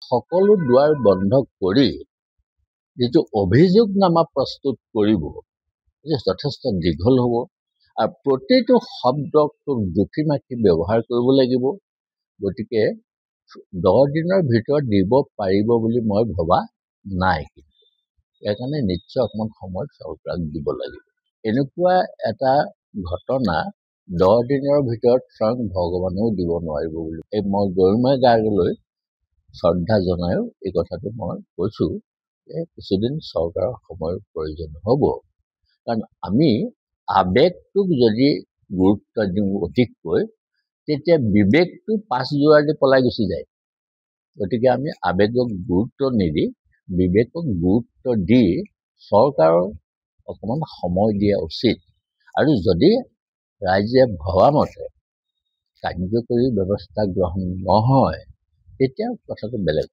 সকলো দুৱাৰ বন্ধ কৰি যিটো অভিযোগনামা প্ৰস্তুত কৰিব যথেষ্ট দীঘল হ'ব আৰু প্ৰতিটো শব্দক জুখি মাখি ব্যৱহাৰ কৰিব লাগিব। গতিকে 10 দিনৰ ভিতৰত দিব পাৰিব বুলি মই ভবা নাই। সেইকাৰণে নিশ্চয় অকণমান সময় চৰকাৰক দিব লাগিব। এনেকুৱা এটা ঘটনা 10 দিনৰ ভিতৰত স্বয়ং ভগৱানেও দিব নোৱাৰিব বুলি মই গৰিমা গাৰ্গলৈ শ্ৰদ্ধা জনায়ো এই কথাটো মই কৈছোঁ যে কিছুদিন চৰকাৰৰ সময়ৰ প্ৰয়োজন হ'ব। কাৰণ আমি আৱেগটোক যদি গুৰুত্ব দিওঁ অধিককৈ তেতিয়া বিবেকটো পাছ যোৱাৰ দি পলাই গুচি যায়। গতিকে আমি আৱেগক গুৰুত্ব নিদি বিবেকক গুৰুত্ব দি চৰকাৰৰ অকণমান সময় দিয়া উচিত। আৰু যদি ৰাইজে ভবা মতে কাৰ্যকৰী ব্যৱস্থা গ্ৰহণ নহয় তেতিয়া কথাটো বেলেগ।